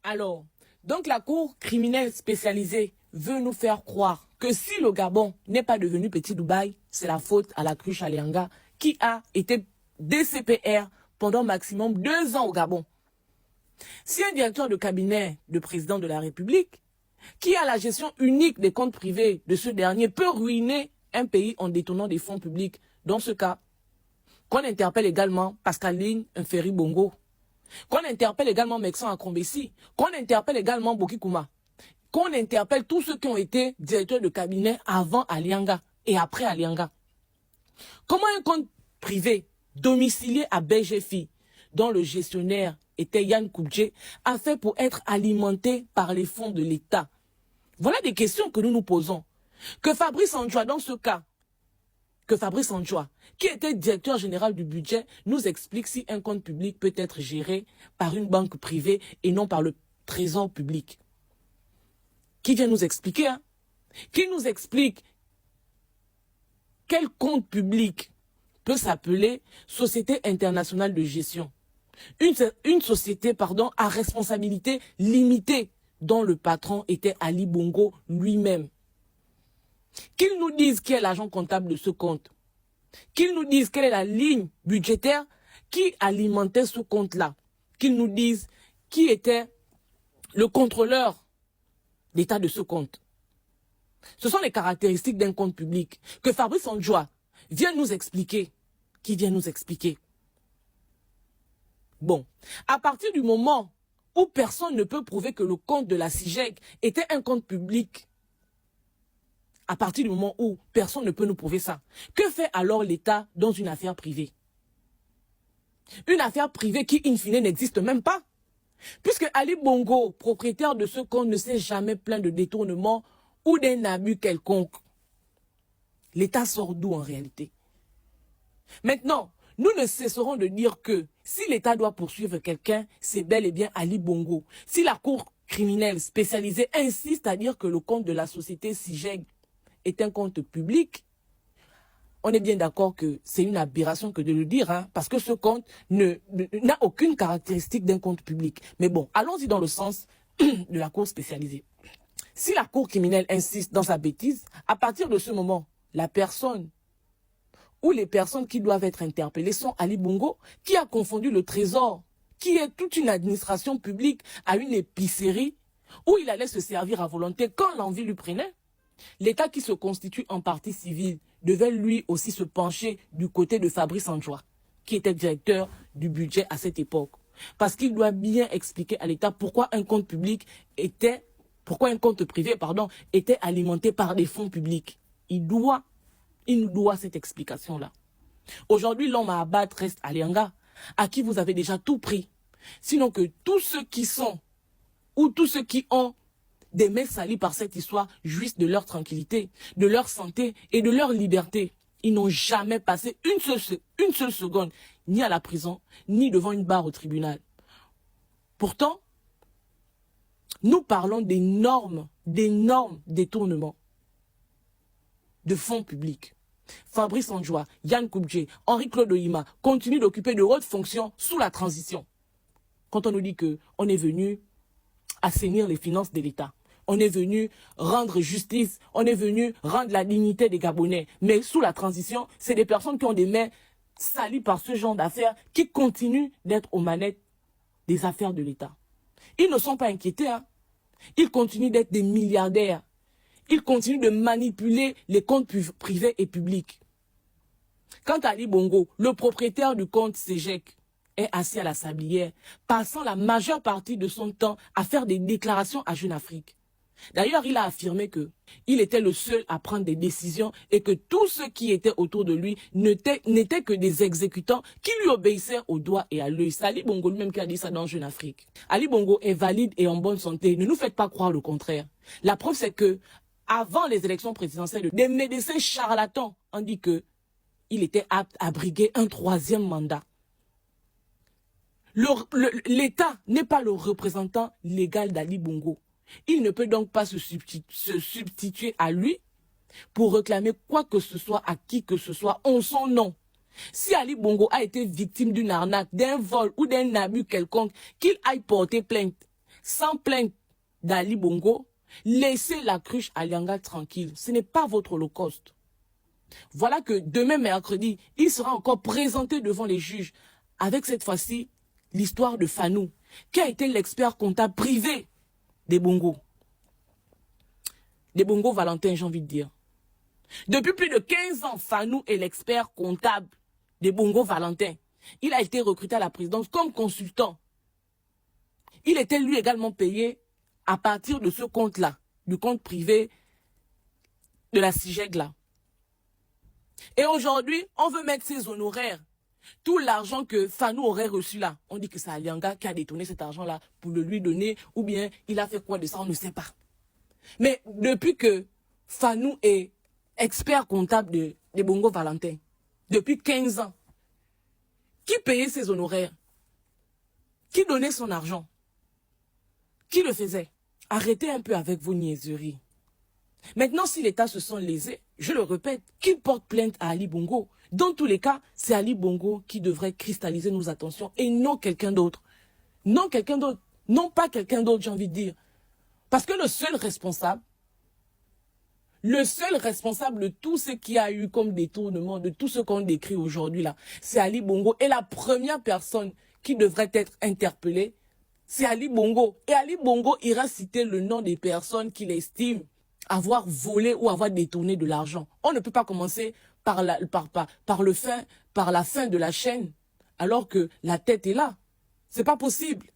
Alors, donc la Cour criminelle spécialisée veut nous faire croire que si le Gabon n'est pas devenu petit Dubaï, c'est la faute à la cruche Alianga qui a été DCPR pendant maximum 2 ans au Gabon. Si un directeur de cabinet de président de la République, qui a la gestion unique des comptes privés de ce dernier, peut ruiner un pays en détournant des fonds publics, dans ce cas, qu'on interpelle également Pascaline Ferry Bongo, qu'on interpelle également Mexan Akombesi, qu'on interpelle également Boki Kouma, qu'on interpelle tous ceux qui ont été directeurs de cabinet avant Alianga et après Alianga. Comment un compte privé domicilié à BGFI, dont le gestionnaire était Yann Koubdje, a fait pour être alimenté par les fonds de l'État? Voilà des questions que nous nous posons. Que Fabrice Andjoua, dans ce cas, qui était directeur général du budget, nous explique si un compte public peut être géré par une banque privée et non par le trésor public. Qui vient nous expliquer, hein? Qui nous explique quel compte public peut s'appeler Société internationale de gestion. Une société, à responsabilité limitée, dont le patron était Ali Bongo lui-même. Qu'ils nous disent qui est l'agent comptable de ce compte. Qu'ils nous disent quelle est la ligne budgétaire qui alimentait ce compte-là. Qu'ils nous disent qui était le contrôleur d'état de ce compte. Ce sont les caractéristiques d'un compte public que Fabrice Andjoua vient nous expliquer. Qui vient nous expliquer. Bon, à partir du moment où personne ne peut prouver que le compte de la CIGEC était un compte public, à partir du moment où personne ne peut nous prouver ça, que fait alors l'État dans une affaire privée? Une affaire privée qui, in fine, n'existe même pas. Puisque Ali Bongo, propriétaire de ce compte, ne s'est jamais plaint de détournement ou d'un abus quelconque. L'État sort d'où en réalité? Maintenant, nous ne cesserons de dire que si l'État doit poursuivre quelqu'un, c'est bel et bien Ali Bongo. Si la Cour criminelle spécialisée insiste à dire que le compte de la société CIGEG est un compte public, on est bien d'accord que c'est une aberration que de le dire, hein, parce que ce compte n'a aucune caractéristique d'un compte public. Mais bon, allons-y dans le sens de la Cour spécialisée. Si la Cour criminelle insiste dans sa bêtise, à partir de ce moment, la personne ou les personnes qui doivent être interpellées sont Ali Bongo, qui a confondu le trésor, qui est toute une administration publique, à une épicerie où il allait se servir à volonté quand l'envie lui prenait. L'État qui se constitue en partie civile devait lui aussi se pencher du côté de Fabrice Andjoua, qui était directeur du budget à cette époque. Parce qu'il doit bien expliquer à l'État pourquoi un compte privé, était alimenté par des fonds publics. Il nous doit cette explication-là. Aujourd'hui, l'homme à abattre reste Alianga, à qui vous avez déjà tout pris. Sinon que tous ceux qui sont, ou tous ceux qui ont des mains salies par cette histoire, jouissent de leur tranquillité, de leur santé et de leur liberté. Ils n'ont jamais passé une seule seconde, ni à la prison, ni devant une barre au tribunal. Pourtant, nous parlons d'énormes détournements de fonds publics. Fabrice Andjoua, Yann Koubdje, Henri-Claude Ohima continuent d'occuper de hautes fonctions sous la transition. Quand on nous dit qu'on est venu assainir les finances de l'État, on est venu rendre justice, on est venu rendre la dignité des Gabonais. Mais sous la transition, c'est des personnes qui ont des mains salies par ce genre d'affaires qui continuent d'être aux manettes des affaires de l'État. Ils ne sont pas inquiétés, hein. Ils continuent d'être des milliardaires. Ils continuent de manipuler les comptes privés et publics. Quant à Ali Bongo, le propriétaire du compte CIGEC, est assis à la sablière, passant la majeure partie de son temps à faire des déclarations à Jeune Afrique. D'ailleurs, il a affirmé qu'il était le seul à prendre des décisions et que tous ceux qui étaient autour de lui n'étaient que des exécutants qui lui obéissaient au doigt et à l'œil. C'est Ali Bongo lui-même qui a dit ça dans Jeune Afrique. Ali Bongo est valide et en bonne santé. Ne nous faites pas croire le contraire. La preuve, c'est que avant les élections présidentielles, des médecins charlatans ont dit qu'il était apte à briguer un 3e mandat. L'État n'est pas le représentant légal d'Ali Bongo. Il ne peut donc pas se substituer à lui pour réclamer quoi que ce soit à qui que ce soit en son nom. Si Ali Bongo a été victime d'une arnaque, d'un vol ou d'un abus quelconque, qu'il aille porter plainte. sans plainte d'Ali Bongo, laissez la cruche Alianga tranquille. Ce n'est pas votre holocauste. Voilà que demain mercredi, il sera encore présenté devant les juges avec cette fois-ci l'histoire de Fanou, qui a été l'expert comptable privé des Bongo. Des Bongo Valentin, j'ai envie de dire. Depuis plus de 15 ans, Fanou est l'expert comptable des Bongo Valentin. Il a été recruté à la présidence comme consultant. Il était lui également payé à partir de ce compte-là, du compte privé de la CIGEG-là. Et aujourd'hui, on veut mettre ses honoraires. Tout l'argent que Fanou aurait reçu là, on dit que c'est Alianga qui a détourné cet argent-là pour le lui donner, ou bien il a fait quoi de ça, on ne sait pas. Mais depuis que Fanou est expert comptable des Bongo Valentin, depuis 15 ans, qui payait ses honoraires? Qui donnait son argent? Qui le faisait? Arrêtez un peu avec vos niaiseries. Maintenant, si l'État se sent lésé, je le répète, qu'il porte plainte à Ali Bongo. Dans tous les cas, c'est Ali Bongo qui devrait cristalliser nos attentions et non quelqu'un d'autre. Non quelqu'un d'autre. Non pas quelqu'un d'autre, j'ai envie de dire. Parce que le seul responsable de tout ce qu'il y a eu comme détournement, de tout ce qu'on décrit aujourd'hui là, c'est Ali Bongo. Et la première personne qui devrait être interpellée, c'est Ali Bongo. Et Ali Bongo ira citer le nom des personnes qu'il estime avoir volé ou avoir détourné de l'argent. On ne peut pas commencer par la fin de la chaîne, alors que la tête est là. C'est pas possible.